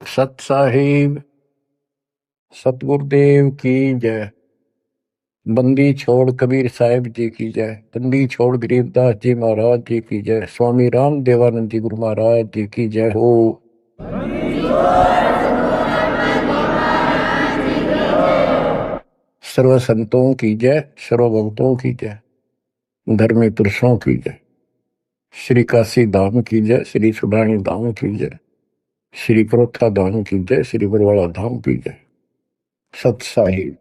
सत साहिब सतगुरुदेव की जय। बंदी छोड़ कबीर साहिब जी की जय। बंदी छोड़ गरीबदास जी महाराज जी की जय। स्वामी राम देवानंद जी गुरु महाराज जी की जय हो। सर्व संतों की जय, सर्व भक्तों की जय, धर्मी पुरुषों की जय। श्री काशी धाम की जय, श्री सुडानी धाम की जय, श्री परोथा धाम की जय, श्री बरवाड़ा धाम की जय। सत साहिब।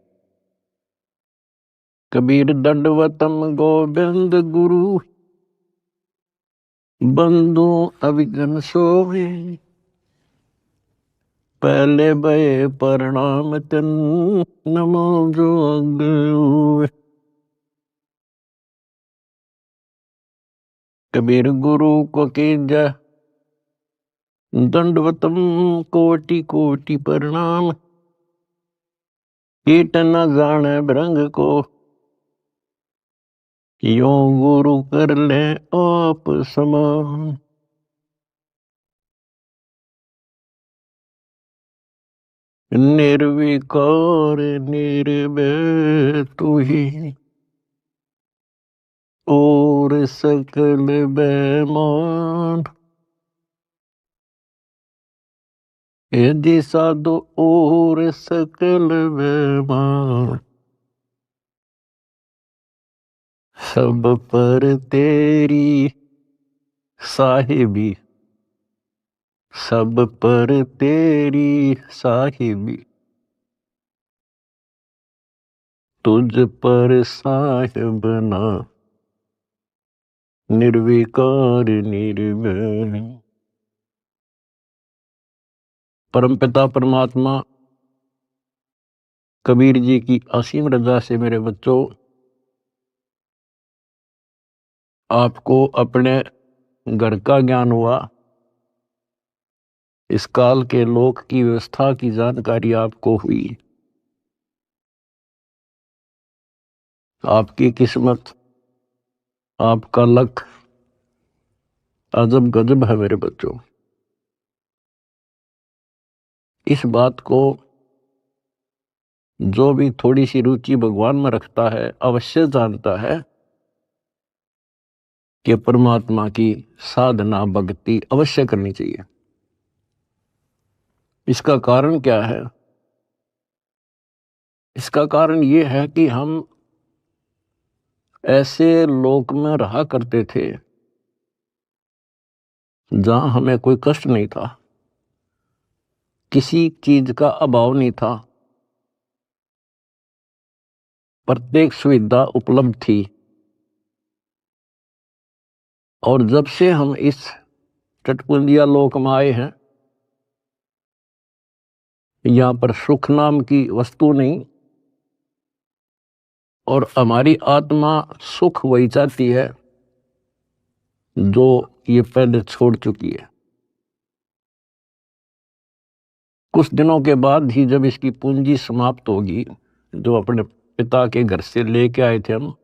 कबीर दंडवतम गोविंद गुरु, बंधु अभिगन सोवे। पहले भये प्रणाम तन, नमो जोग हुए। कबीर गुरु को कीजय दंडवतम, कोटि कोटि प्रणाम। कीट न जाने भृंग को, यो गुरु कर ले आप समान। निर्विकार निर्भय तू ही, और सकल बेमान। यदि साधु और सकल बेमान, सब पर तेरी साहिबी, सब पर तेरी साहिबी। तुझ पर साहिब ना, निर्विकार निर्भय। परमपिता परमात्मा कबीर जी की असीम रजा से मेरे बच्चों, आपको अपने घर का ज्ञान हुआ। इस काल के लोक की व्यवस्था की जानकारी आपको हुई। आपकी किस्मत, आपका लक अजब गजब है मेरे बच्चों। इस बात को जो भी थोड़ी सी रुचि भगवान में रखता है अवश्य जानता है कि परमात्मा की साधना भक्ति अवश्य करनी चाहिए। इसका कारण क्या है? इसका कारण ये है कि हम ऐसे लोक में रहा करते थे जहां हमें कोई कष्ट नहीं था, किसी चीज का अभाव नहीं था, प्रत्येक सुविधा उपलब्ध थी। और जब से हम इस चटकुंदिया लोक में आए हैं, यहां पर सुख नाम की वस्तु नहीं, और हमारी आत्मा सुख वही चाहती है जो ये पहले छोड़ चुकी है। कुछ दिनों के बाद ही जब इसकी पूंजी समाप्त होगी, जो अपने पिता के घर से लेके आए थे हम,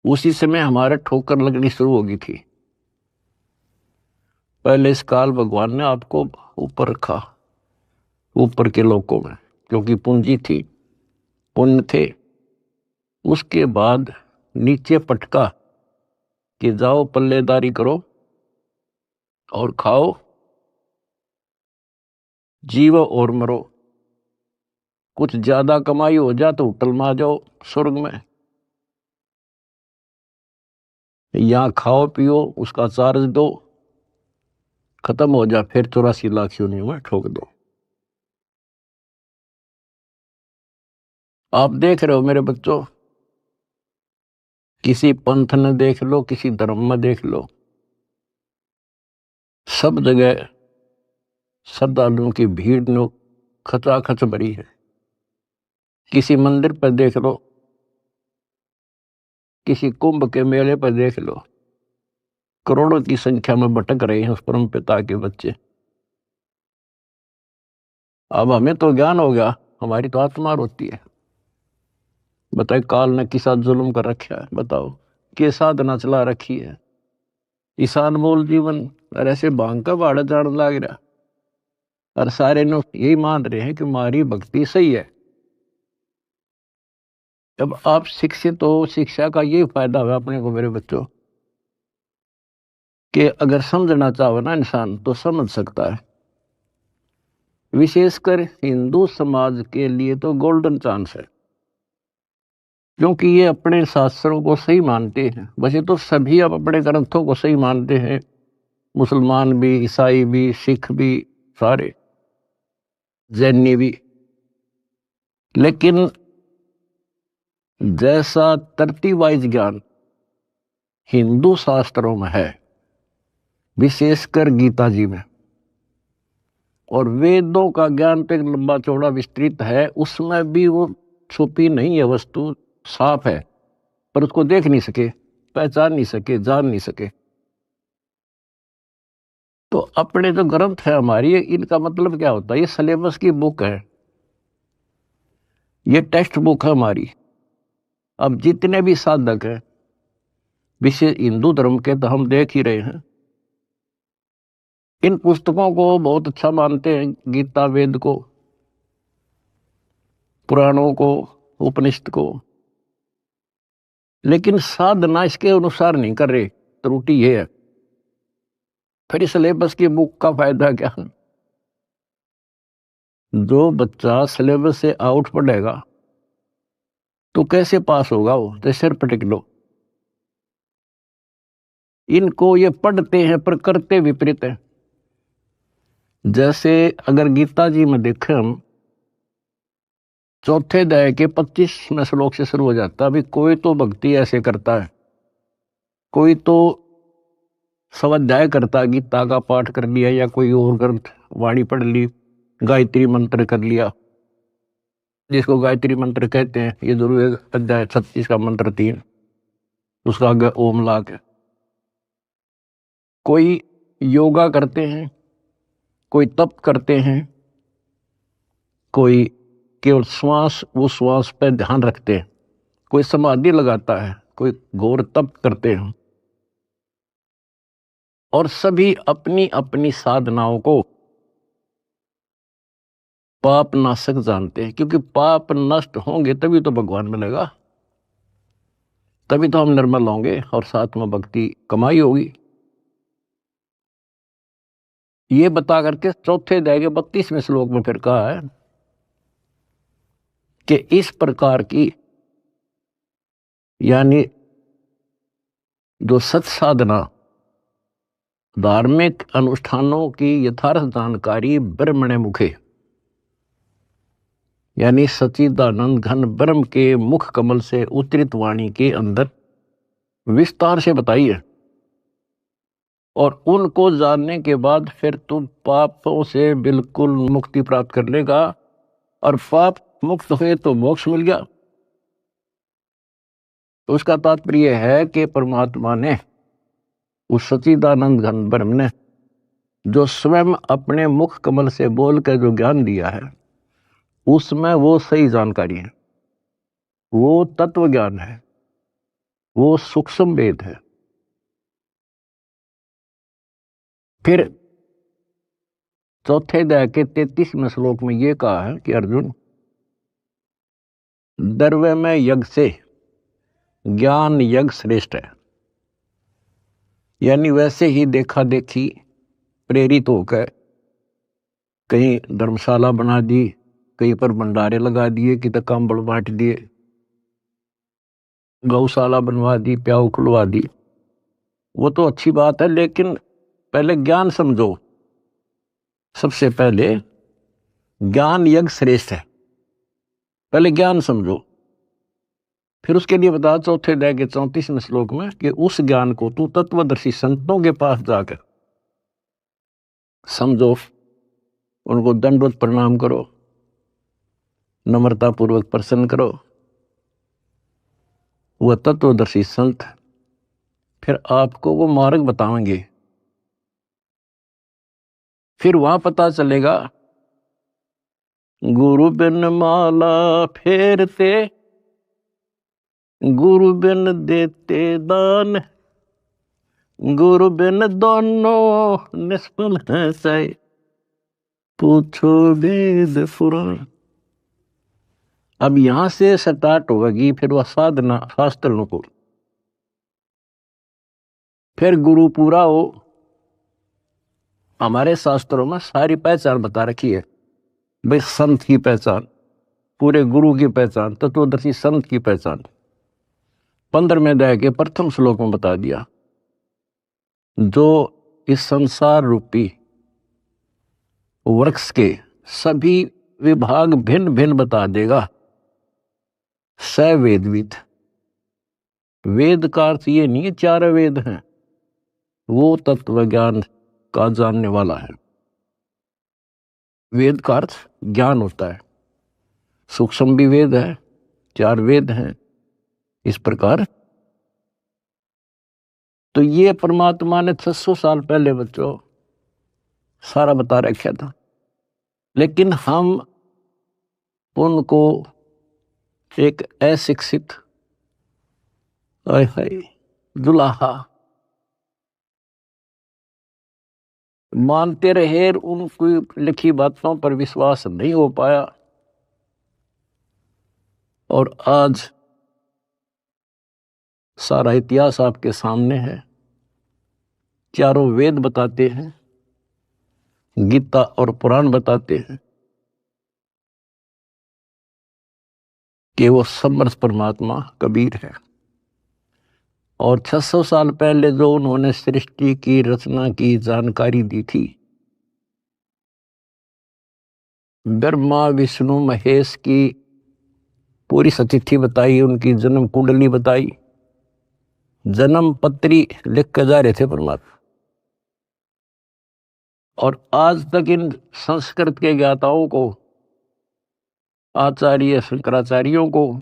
उसी समय हमारे ठोकर लगनी शुरू होगी थी। पहले इस काल भगवान ने आपको ऊपर रखा, ऊपर के लोकों में, क्योंकि पूंजी थी, पुण्य थे। उसके बाद नीचे पटका कि जाओ पल्लेदारी करो और खाओ, जीवो और मरो। कुछ ज्यादा कमाई हो जा तो होटल में आ जाओ स्वर्ग में, यहाँ खाओ पियो, उसका चार्ज दो, खत्म हो जा, फिर 84 लाख योनियों में ठोक दो। आप देख रहे हो मेरे बच्चों, किसी पंथ ने देख लो, किसी धर्म में देख लो, सब जगह श्रद्धालुओं की भीड़ नो खचाखच भरी है। किसी मंदिर पर देख लो, किसी कुंभ के मेले पर देख लो, करोड़ों की संख्या में भटक रहे हैं उस परम पिता के बच्चे। अब हमें तो ज्ञान हो गया, हमारी तो आत्मा रोती है। बताए काल ने किसा जुल्म कर रखा है, बताओ के साधना चला रखी है। ईशान मोल जीवन और ऐसे भांग का बाड़ा जान लाग रहा। और सारे लोग यही मान रहे हैं कि हमारी भक्ति सही है। जब आप शिक्षित हो, शिक्षा का ये फायदा हुआ अपने को मेरे बच्चों, कि अगर समझना चाहो ना इंसान तो समझ सकता है। विशेषकर हिंदू समाज के लिए तो गोल्डन चांस है, क्योंकि ये अपने शास्त्रों को सही मानते हैं। वैसे तो सभी अब अपने ग्रंथों को सही मानते हैं, मुसलमान भी, ईसाई भी, सिख भी, सारे जैनी भी। लेकिन जैसा तरतीब वाइज ज्ञान हिंदू शास्त्रों में है, विशेषकर गीता जी में, और वेदों का ज्ञान तो एक लंबा चौड़ा विस्तृत है, उसमें भी वो छुपी नहीं है वस्तु, साफ है, पर उसको देख नहीं सके, पहचान नहीं सके, जान नहीं सके। तो अपने जो ग्रंथ है हमारी, इनका मतलब क्या होता है? ये सिलेबस की बुक है, ये टेक्स्ट बुक है हमारी। अब जितने भी साधक हैं विशेष हिंदू धर्म के, तो हम देख ही रहे हैं, इन पुस्तकों को बहुत अच्छा मानते हैं, गीता, वेद को, पुराणों को, उपनिषद को, लेकिन साधना इसके अनुसार नहीं कर रहे। त्रुटि ये है। फिर सिलेबस की बुक का फायदा क्या? जो बच्चा सिलेबस से आउट पढ़ेगा तो कैसे पास होगा? वो तो सिर पटक लो। इनको ये पढ़ते हैं पर करते विपरीत है। जैसे अगर गीता जी में देखें हम, चौथे अध्याय के 25वें श्लोक से शुरू हो जाता है। अभी कोई तो भक्ति ऐसे करता है, कोई तो स्वाध्याय करता, गीता का पाठ कर लिया या कोई और ग्रंथ वाणी पढ़ ली, गायत्री मंत्र कर लिया, जिसको गायत्री मंत्र कहते हैं। ये जरूर अध्याय 36 का मंत्र 3, उसका आगे ओम लाग है। कोई योगा करते हैं, कोई तप करते हैं, कोई केवल श्वास, वो श्वास पे ध्यान रखते हैं, कोई समाधि लगाता है, कोई घोर तप करते हैं। और सभी अपनी अपनी साधनाओं को पाप नाशक जानते हैं, क्योंकि पाप नष्ट होंगे तभी तो भगवान मिलेगा, तभी तो हम निर्मल होंगे और साथ में भक्ति कमाई होगी। ये बता करके चौथे अध्याय के 32वें श्लोक में फिर कहा है कि इस प्रकार की, यानी जो सत साधना, धार्मिक अनुष्ठानों की यथार्थ जानकारी ब्रह्मणे मुखे, यानी सच्चिदानंद घन ब्रह्म के मुख कमल से उतरित वाणी के अंदर विस्तार से बताई है। और उनको जानने के बाद फिर तुम पापों से बिल्कुल मुक्ति प्राप्त कर लेगा, और पाप मुक्त हुए तो मोक्ष मिल गया। तो उसका तात्पर्य है कि परमात्मा ने, उस सच्चिदानंद घन ब्रह्म ने, जो स्वयं अपने मुख कमल से बोल कर जो ज्ञान दिया है, उसमें वो सही जानकारी है, वो तत्व ज्ञान है, वो सूक्ष्म वेद है। फिर चौथे अध्याय के 33वें श्लोक में ये कहा है कि अर्जुन, द्रव्य में यज्ञ से ज्ञान यज्ञ श्रेष्ठ है। यानी वैसे ही देखा देखी प्रेरित होकर कहीं धर्मशाला बना दी, कहीं पर भंडारे लगा दिए, कि तो कंबल बांट दिए, गौशाला बनवा दी, प्याऊ खुलवा दी, वो तो अच्छी बात है, लेकिन पहले ज्ञान समझो। सबसे पहले ज्ञान यज्ञ श्रेष्ठ है, पहले ज्ञान समझो। फिर उसके लिए बता चौथे अध्याय के 34वें श्लोक में कि उस ज्ञान को तू तत्वदर्शी संतों के पास जाकर समझो, उनको दंडवत प्रणाम करो, नम्रता पूर्वक प्रसन्न करो। वह तत्वदर्शी संत फिर आपको वो मार्ग बताएंगे। फिर वहां पता चलेगा, गुरु बिन माला फेरते, गुरु बिन देते दान, गुरु बिन दोनों निष्फल है चाहे। पूछो वेद पुराण। अब यहां से स्टार्ट होगी फिर वह साधना शास्त्र अनुकूल। फिर गुरु पूरा हो। हमारे शास्त्रों में सारी पहचान बता रखी है भाई, संत की पहचान, पूरे गुरु की पहचान, तत्वदर्शी संत की पहचान 15वें अध्याय के प्रथम श्लोक में बता दिया। जो इस संसार रूपी वृक्ष के सभी विभाग भिन्न भिन्न बता देगा, स वेदविद। वेद का अर्थ ये नहीं 4 वेद हैं, वो तत्व ज्ञान का जानने वाला है। वेद का अर्थ ज्ञान होता है। सूक्ष्म भी वेद है, 4 वेद हैं इस प्रकार। तो ये परमात्मा ने 600 साल पहले बच्चों सारा बता रखा था, लेकिन हम उनको एक अशिक्षित दुलाहा मानते रहे, उनकी लिखी बातों पर विश्वास नहीं हो पाया। और आज सारा इतिहास आपके सामने है। 4 वेद बताते हैं, गीता और पुराण बताते हैं कि वो समर्थ परमात्मा कबीर है। और 600 साल पहले जो उन्होंने सृष्टि की रचना की जानकारी दी थी, ब्रह्मा विष्णु महेश की पूरी सतिथि बताई, उनकी जन्म कुंडली बताई, जन्म पत्री लिख कर जा रहे थे परमात्मा। और आज तक इन संस्कृत के ज्ञाताओं को, आचार्य शंकराचार्यों को,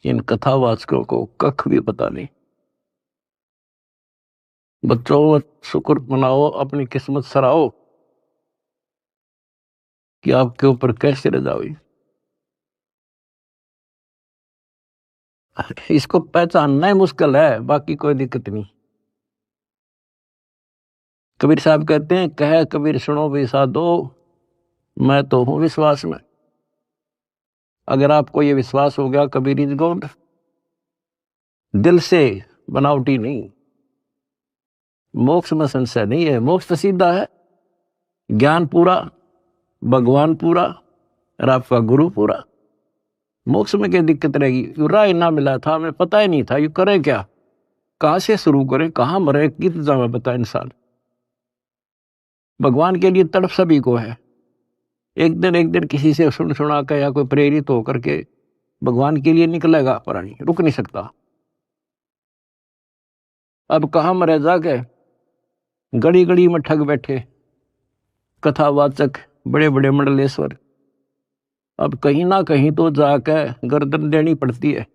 इन कथावाचकों को कख भी पता नहीं। बच्चों शुक्र मनाओ, अपनी किस्मत सराहो कि आपके ऊपर कैसे रजा हुई। इसको पहचानना ही मुश्किल है, बाकी कोई दिक्कत नहीं। कबीर साहब कहते हैं, कह कबीर सुनो भी साधो, मैं तो हूं विश्वास में। अगर आपको ये विश्वास हो गया कबीर इज गॉड, दिल से, बनावटी नहीं, मोक्ष में संशय नहीं है। मोक्ष तो सीधा है, ज्ञान पूरा, भगवान पूरा और आपका गुरु पूरा। मोक्ष में क्या दिक्कत रहेगी? यू राय ना मिला था, हमें पता ही नहीं था यू करें क्या, कहां से शुरू करें, कहां मरे, कित जावे बता इंसान। भगवान के लिए तड़प सभी को है। एक दिन किसी से सुन सुना कर या कोई प्रेरित होकर के भगवान के लिए निकलेगा, प्राणी रुक नहीं सकता। अब कहां मरे जाके, गड़ी गड़ी में ठग बैठे कथावाचक, बड़े बड़े मंडलेश्वर। अब कहीं ना कहीं तो जाकर गर्दन देनी पड़ती है।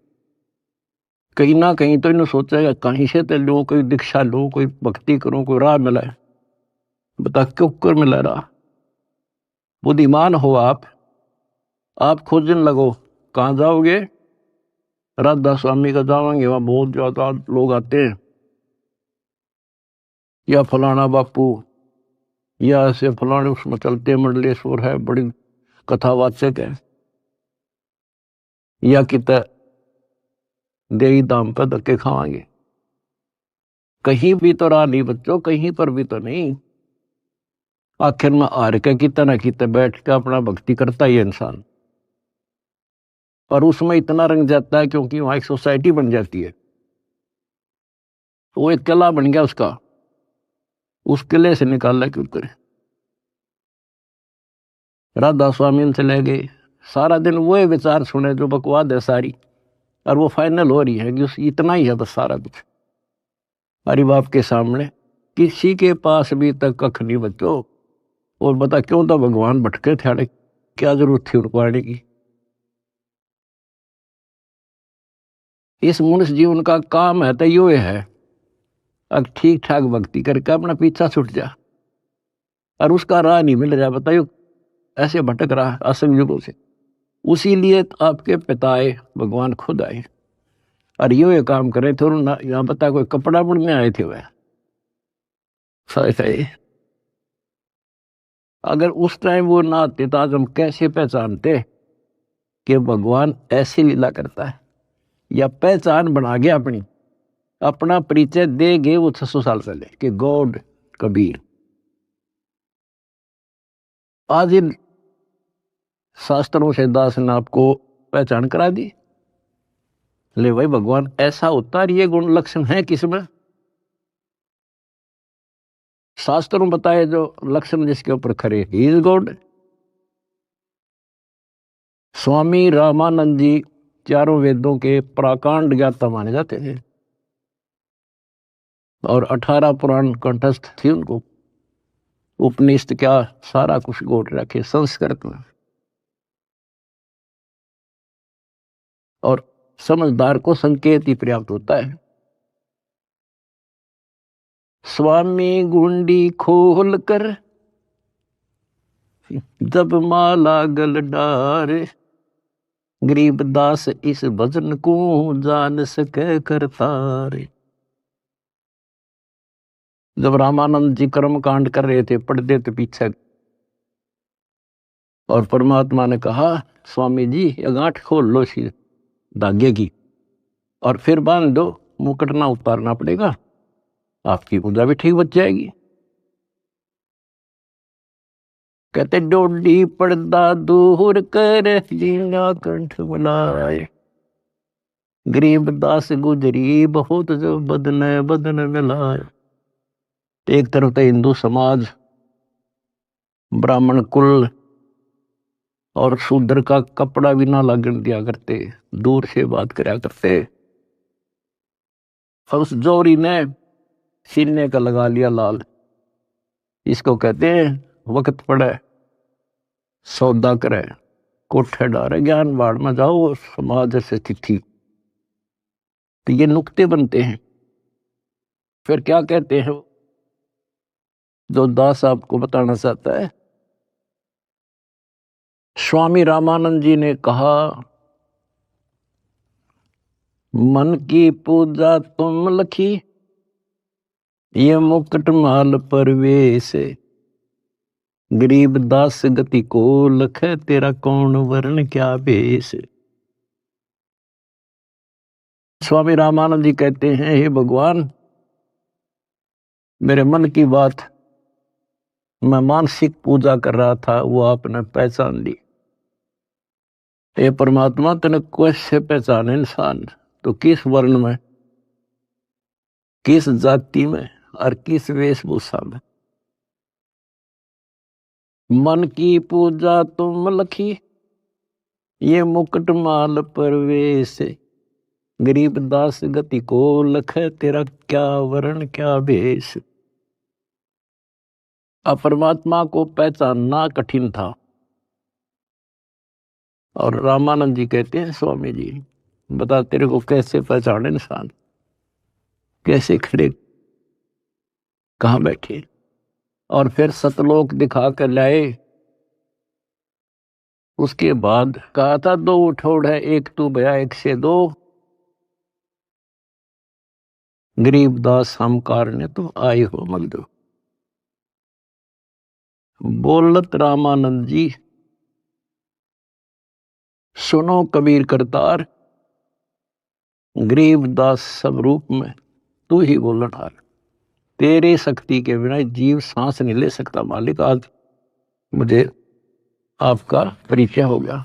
कहीं ना कहीं तो इन्हें सोचेगा कहीं से तो लो, कोई दीक्षा लो, कोई भक्ति करो, कोई राह मिला है। बता क्यों कर मिला राह? बुद्धिमान हो आप खोजने लगो। कहाँ जाओगे? राधा स्वामी का जाओगे, वहां बहुत ज्यादा लोग आते हैं, या फलाना बापू, या ऐसे फलाने उसमें चलते मंडलेश्वर है, बड़ी कथावाचक है, या कित देही दाम पर धक्के खावांगे। कहीं भी तो राह नहीं बच्चों, कहीं पर भी तो नहीं। आखिर में हार के कितना ना कितना बैठ के अपना भक्ति करता ही इंसान, और उसमें इतना रंग जाता है क्योंकि वहां एक सोसाइटी बन जाती है। वो एक किला बन गया उसका, उस किले से निकालना क्यों करे। राधा स्वामी से ले गए, सारा दिन वो विचार सुने जो बकवाद है सारी, और वो फाइनल हो रही है कि इतना ही है बस सारा कुछ। हरि बाप के सामने किसी के पास भी तक कख नहीं बच्चों। और बता क्यों तो भगवान भटके थे, क्या जरूरत थी उनको आने की। इस मनुष्य जीवन का काम है तो यो है, अब ठीक ठाक भक्ति करके अपना पीछा छूट जा, और उसका राह नहीं मिल रहा। बताइयो ऐसे भटक रहा असंग युगों से। उसी लिए आपके पिताए भगवान खुद आए और ये काम करे थे। और यहाँ बता कोई कपड़ा बुनने आए थे वह, सही अगर उस टाइम वो ना आते तो आज हम कैसे पहचानते कि भगवान ऐसी लीला करता है, या पहचान बना गया अपनी, अपना परिचय दे गए वो 600 साल पहले कि गॉड कबीर। आज इन शास्त्रों से दास ने आपको पहचान करा दी। ले भाई भगवान ऐसा होता है, ये गुण लक्षण है किसमें? शास्त्रों बताए जो लक्षण जिसके ऊपर खरे, he is God. Swami Ramanand जी चारों वेदों के प्राकांड ज्ञाता माने जाते थे और 18 पुराण कंठस्थ थी उनको। उपनिषद क्या सारा कुछ गोट रखे संस्कृत में। और समझदार को संकेत ही पर्याप्त होता है। स्वामी गुंडी खोल कर जब माला गल डारे, गरीब दास इस भजन को जान सके करतारे। जब रामानंद जी कर्म कांड कर रहे थे, पढ़ते थे पीछे, और परमात्मा ने कहा स्वामी जी ये गांठ खोल लो सी धागे की और फिर बांध दो, मुकुट ना उतारना पड़ेगा, आपकी पूजा भी ठीक बच जाएगी। कहते डोडी पर्दा दूर कर लीला कंठ बुलाए, गरीब दास गुजरी बहुत जो बदन बदन मिलाए। एक तरफ तो हिंदू समाज, ब्राह्मण कुल और शूद्र का कपड़ा भी ना लगन दिया करते, दूर से बात करया करते। उस जोरी ने सीने का लगा लिया लाल। इसको कहते हैं वक्त पड़े सौदा करे, कोठे डारे ज्ञान बाढ़ में जाओ समाज से चिट्ठी। तो ये नुक्ते बनते हैं। फिर क्या कहते हैं जो दास आपको बताना चाहता है। स्वामी रामानंद जी ने कहा मन की पूजा तुम लखी, ये मुकुट माल परवेश, गरीब दास गति को लख, तेरा कौन वर्ण क्या भेष। स्वामी रामानंद जी कहते हैं हे भगवान, मेरे मन की बात मैं मानसिक पूजा कर रहा था, वो आपने पहचान ली। ये परमात्मा तने कैसे पहचाने इंसान, तो किस वर्ण में, किस जाति में और किस वेशभूषा में। मन की पूजा तुम लखी, ये मुकुट माल परवेश, गरीब दास गति को लख, तेरा क्या वर्ण क्या भेष। अब परमात्मा को पहचानना कठिन था और रामानंद जी कहते हैं स्वामी जी बता तेरे को कैसे पहचाने इंसान, कैसे खड़े कहाँ बैठे। और फिर सतलोक दिखा कर लाए। उसके बाद कहा था दो उठोड़ है, एक तू भया एक से दो, गरीब दास हम कारने तो आए हो मगदो। बोलत रामानंद जी सुनो कबीर करतार, गरीब दास सब रूप में तू ही बोलनहार। तेरे शक्ति के बिना जीव सांस नहीं ले सकता मालिक। आज मुझे आपका परिचय हो गया।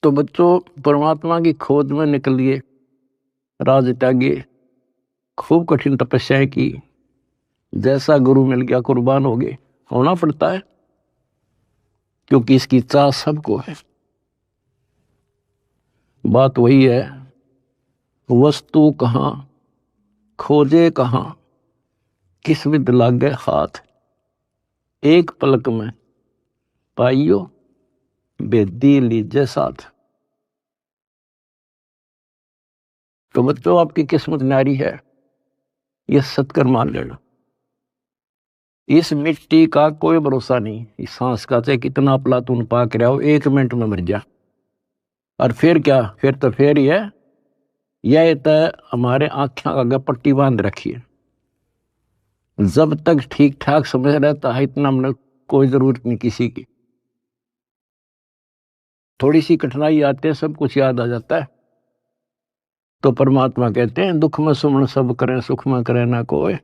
तो बच्चों परमात्मा की खोज में निकलिए, राज त्यागिए, खूब कठिन तपस्याएं की, जैसा गुरु मिल गया कुर्बान हो गए। होना पड़ता है क्योंकि इसकी चाह सबको है। बात वही है, वस्तु कहाँ खोजे कहाँ, किस विद लागे हाथ, एक पलक में पाइयो बेदी लीजे साथ। तो बच्चों आपकी किस्मत न्यारी है, ये सत्कर मान लेना। इस मिट्टी का कोई भरोसा नहीं, इस सांस का चाहे कितना प्लातून पाक रहा हो, 1 मिनट में मर जा। और फिर क्या, फिर तो फिर ही है, यह तो हमारे आंखें का आगे पट्टी बांध रखी है। जब तक ठीक ठाक समझ रहता है इतना हमने कोई जरूरत नहीं किसी की। थोड़ी सी कठिनाई आती है सब कुछ याद आ जाता है। तो परमात्मा कहते हैं दुख में सुमन सब करें सुख में करे ना कोई,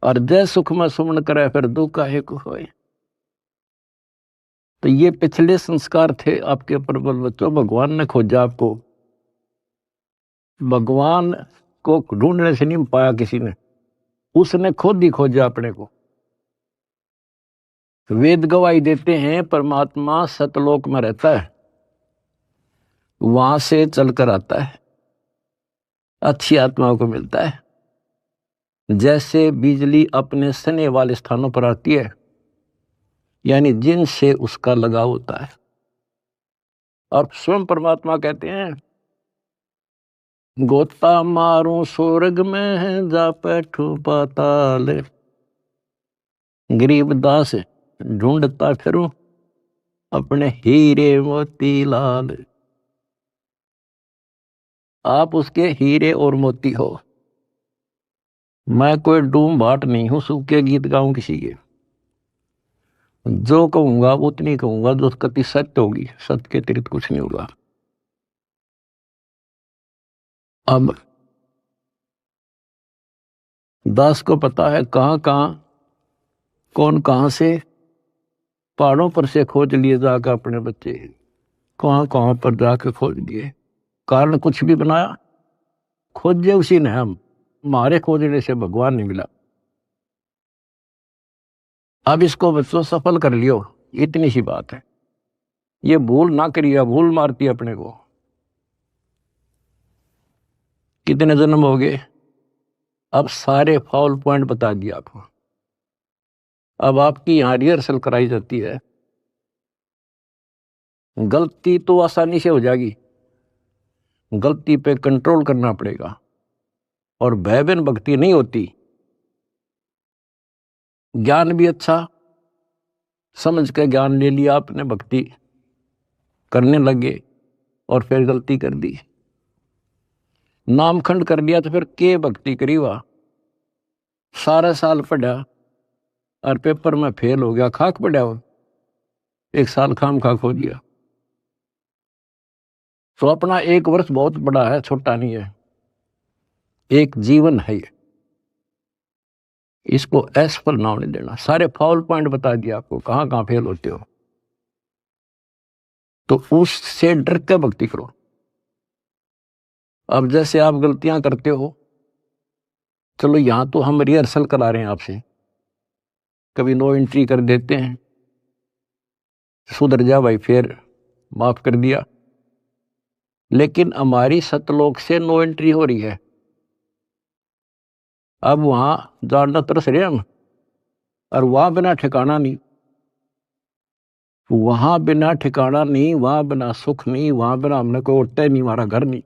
और जय सुख में सुमन करे फिर दुख काहे को होए। तो ये पिछले संस्कार थे आपके प्रबल बच्चों। भगवान ने खोजा आपको, भगवान को ढूंढने से नहीं पाया किसी ने, उसने खुद ही खोजा अपने को। वेद गवाही देते हैं परमात्मा सतलोक में रहता है, वहां से चलकर आता है, अच्छी आत्माओं को मिलता है। जैसे बिजली अपने सने वाले स्थानों पर आती है, यानी जिनसे उसका लगाव होता है। और स्वयं परमात्मा कहते हैं गोता मारूं स्वर्ग में है जा बैठू पाताल, गरीबदास ढूंढता फिरूं अपने हीरे मोती लाल। आप उसके हीरे और मोती हो। मैं कोई डूम भाट नहीं हूं सूखे गीत गाऊं किसी के। जो कहूंगा उतनी कहूंगा जो कति सत्य होगी, सत्य के अतिरिक्त कुछ नहीं होगा। अब दास को पता है कहां कहां कौन कहां से पहाड़ों पर से खोज लिए जाकर अपने बच्चे, कहां कहां पर जाकर खोज लिए। कारण कुछ भी बनाया, खोजे उसी ने। हम हमारे खोजने से भगवान नहीं मिला। अब इसको बच्चों सफल कर लियो, इतनी सी बात है। ये भूल ना करिए, भूल मारती है अपने को। कितने जन्म हो गए, अब सारे फाउल पॉइंट बता दिए आपको। अब आपकी यहां रिहर्सल कराई जाती है। गलती तो आसानी से हो जाएगी, गलती पे कंट्रोल करना पड़ेगा। और भय बिन भक्ति नहीं होती। ज्ञान भी अच्छा समझ के ज्ञान ले लिया आपने, भक्ति करने लगे और फिर गलती कर दी, नामखंड कर लिया, तो फिर के भक्ति करी। वह सारा साल पढ़ा और पेपर में फेल हो गया, खाक पड़ा वो, एक साल खाम खाक हो दिया। तो अपना एक वर्ष बहुत बड़ा है, छोटा नहीं है, एक जीवन है ये। इसको असफल नाम नहीं देना। सारे फाउल पॉइंट बता दिया आपको, कहां कहां फेल होते हो। तो उससे डर के भक्ति करो। अब जैसे आप गलतियां करते हो, चलो यहां तो हम रिहर्सल करा रहे हैं आपसे, कभी नो एंट्री कर देते हैं, सुधर जा भाई, फिर माफ कर दिया। लेकिन हमारी सतलोक से नो एंट्री हो रही है। अब वहां जानना तरस रहे हम, और वहां बिना ठिकाना नहीं, वहां बिना ठिकाना नहीं, वहां बिना सुख नहीं, वहां बिना हमने कोई उठता नहीं, हमारा घर नहीं।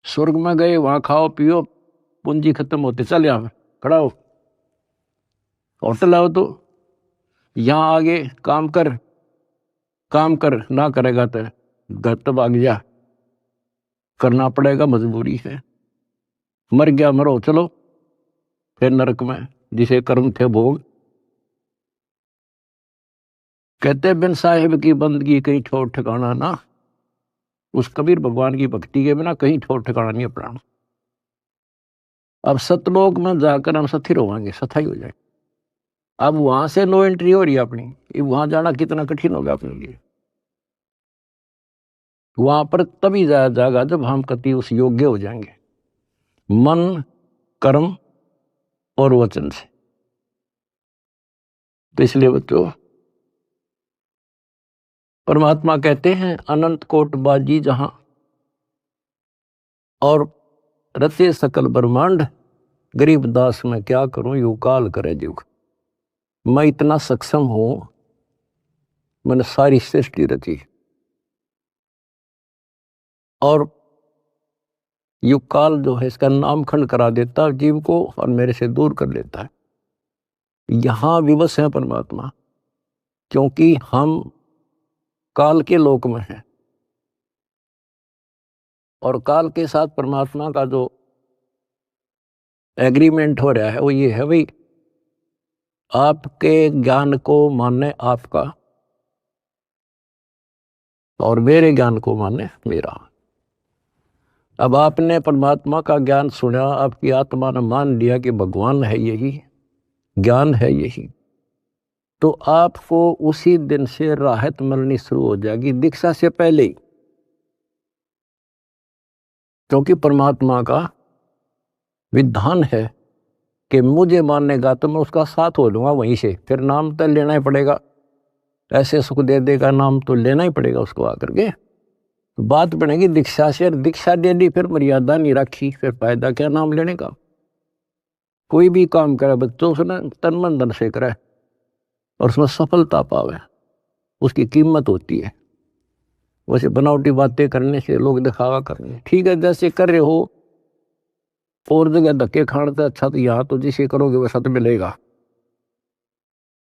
स्वर्ग में गए, वहां खाओ पियो, पूंजी खत्म होते, चल यहां खड़ा हो, होटल आओ, तो यहां आगे काम कर ना करेगा तो घर तो भाग जा, करना पड़ेगा, मजबूरी है। मर गया मरो, चलो फिर नरक में जिसे कर्म थे भोग। कहते बिन साहिब की बंदगी कहीं ठोर ठिकाना ना। उस कबीर भगवान की भक्ति के बिना कहीं ठोर ठिकाना नहीं अपना। अब सतलोक में जाकर हम स्थिर होंगे, सथाई हो जाए। अब वहां से नो एंट्री हो रही है अपनी, वहां जाना कितना कठिन होगा अपने लिए। वहां पर तभी जाया जाएगा जब हम कति उस योग्य हो जाएंगे, मन कर्म और वचन से। तो इसलिए बच्चों परमात्मा कहते हैं अनंत कोट बाजी जहां और रचे सकल ब्रह्मांड, गरीब दास मैं क्या करूं यू काल करे जुग। मैं इतना सक्षम हूं, मैंने सारी सृष्टि रची, और युग काल जो है इसका नामखंड करा देता है जीव को और मेरे से दूर कर लेता है। यहां विवश है परमात्मा, क्योंकि हम काल के लोक में हैं, और काल के साथ परमात्मा का जो एग्रीमेंट हो रहा है वो ये है भाई, आपके ज्ञान को माने आपका और मेरे ज्ञान को माने मेरा। अब आपने परमात्मा का ज्ञान सुना, आपकी आत्मा ने मान लिया कि भगवान है यही, ज्ञान है यही, तो आपको उसी दिन से राहत मिलनी शुरू हो जाएगी, दीक्षा से पहले ही। क्योंकि परमात्मा का विधान है कि मुझे मानेगा तो मैं उसका साथ हो लूंगा वहीं से, फिर नाम तो लेना ही पड़ेगा, ऐसे सुख दे देगा नाम तो लेना ही पड़ेगा उसको आकर के। तो बात बनेगी दीक्षा से, दीक्षा दे दी फिर मर्यादा नहीं रखी, फिर फायदा क्या नाम लेने का। कोई भी काम करे बच्चों से ना तन मन धन से करे और उसमें सफलता पावे, उसकी कीमत होती है। वैसे बनावटी बातें करने से, लोग दिखावा करने, ठीक है जैसे कर रहे हो और जगह धक्के खाने से अच्छा तो यहाँ तो जिसे करोगे वैसा तो मिलेगा,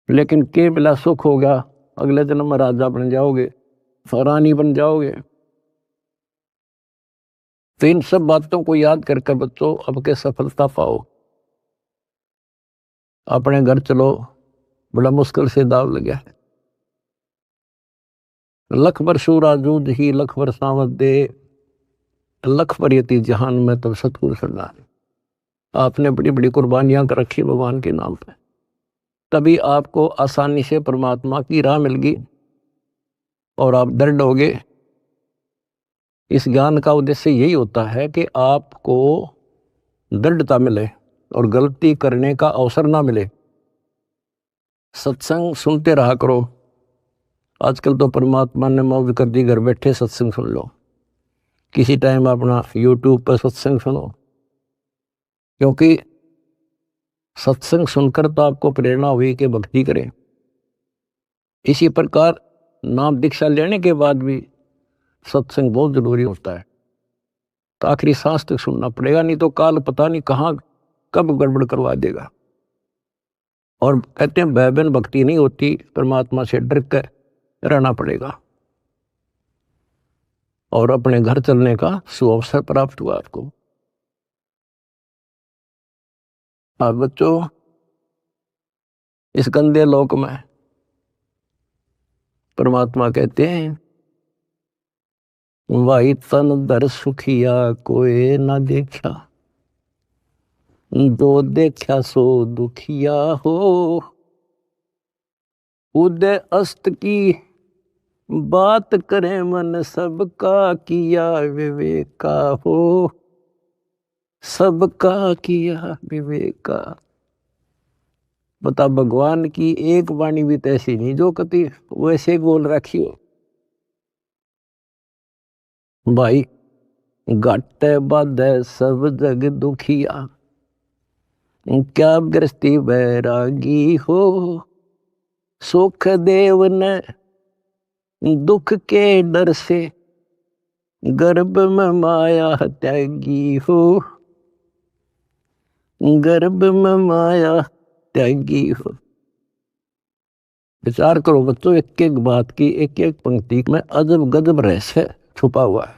लेकिन के मिला सुख होगा, अगले जन्म में राजा बन जाओगे, रानी बन जाओगे। तो इन सब बातों को याद करके बच्चों अब के सफलता पाओ। अपने घर चलो, बड़ा मुश्किल से दाव लगे, लख बर सूराजूद ही लख बर सावत दे, लख बर यति जहान में तब सतगुरु सरदार। आपने बड़ी बड़ी कुर्बानियां कर रखी भगवान के नाम पे, तभी आपको आसानी से परमात्मा की राह मिल गई और आप दृढ़ हो गए। इस ज्ञान का उद्देश्य यही होता है कि आपको दृढ़ता मिले और गलती करने का अवसर ना मिले। सत्संग सुनते रहा करो। आजकल तो परमात्मा ने मौज कर दी, घर बैठे सत्संग सुन लो, किसी टाइम अपना यूट्यूब पर सत्संग सुनो, क्योंकि सत्संग सुनकर तो आपको प्रेरणा हुई कि भक्ति करें। इसी प्रकार नाम दीक्षा लेने के बाद भी सत्संग बहुत जरूरी होता है, तो आखिरी सांस तक सुनना पड़ेगा, नहीं तो काल पता नहीं कहाँ कब गड़बड़ करवा देगा। और कहते हैं भय बिन भक्ति नहीं होती, परमात्मा से डर कर रहना पड़ेगा और अपने घर चलने का सुअवसर प्राप्त हुआ आपको। अब बच्चों इस गंदे लोक में परमात्मा कहते हैं वाई तन दर सुखिया कोई ना देखा, जो देखा सो दुखिया हो, उदय अस्त की बात करे मन सबका किया विवेका हो, सबका किया विवेका। बता भगवान की एक वाणी भी तैसी नहीं जो कति वैसे बोल रखी हो। भाई घाटे बाधे सब जग दुखिया, क्या गृहस्थी बैरागी हो, सुख देव ने दुख के डर से गर्भ में माया त्यागी हो, गर्भ में माया त्यागी हो। विचार करो बच्चों, एक एक बात की एक एक पंक्ति में अजब गजब रहस्य छुपा हुआ है।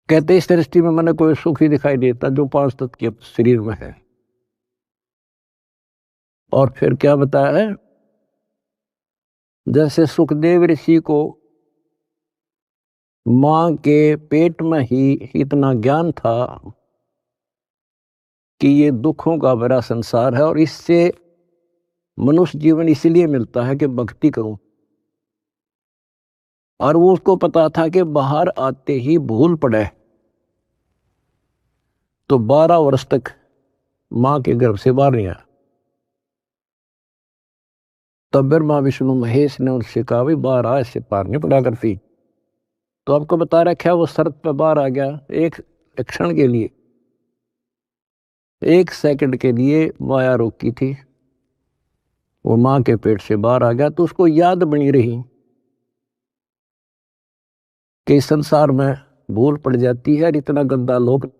कहते इस दृष्टि में मैंने कोई सुख ही दिखाई देता जो 5 तत्व के शरीर में है। और फिर क्या बताया है, जैसे सुखदेव ऋषि को मां के पेट में ही इतना ज्ञान था कि ये दुखों का भरा संसार है और इससे मनुष्य जीवन इसलिए मिलता है कि भक्ति करूं, और वो उसको पता था कि बाहर आते ही भूल पड़े तो 12 वर्ष तक मां के गर्भ से बाहर नहीं आया। तब ब्रह्मा विष्णु महेश ने उनसे कहा भाई बाहर आ, इससे पार नहीं पड़ा करती। तो आपको बता रखा वो शर्त पे बाहर आ गया, एक क्षण के लिए, 1 सेकंड के लिए माया रोकी थी, वो मां के पेट से बाहर आ गया। तो उसको याद बनी रही कि इस संसार में भूल पड़ जाती है और इतना गंदा लोक,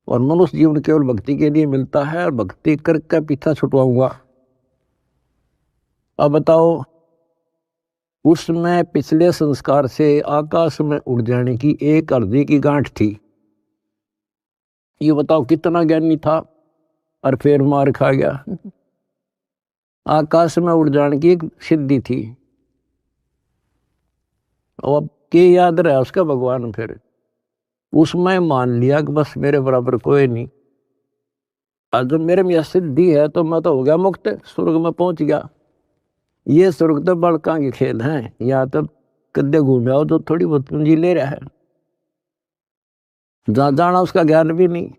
और मनुष्य जीवन केवल भक्ति के लिए मिलता है और भक्ति करके पीछा छुटवाऊंगा। अब बताओ, उसमें पिछले संस्कार से आकाश में उड़ जाने की एक अर्धी की गांठ थी, ये बताओ कितना ज्ञानी था और फिर मार खा गया। आकाश में उड़ जाने की एक सिद्धि थी, और अब के याद रहा उसका भगवान, फिर उसमें मान लिया कि बस मेरे बराबर कोई नहीं, और जब मेरे में यह सिद्धि है तो मैं तो हो गया मुक्त, स्वर्ग में पहुंच गया। ये स्वर्ग तो बड़का के खेल हैं, यहाँ तो कद्दे घूम आओ तो थोड़ी बहुत पूंजी ले रहा है, जहाँ जाना उसका ज्ञान भी नहीं।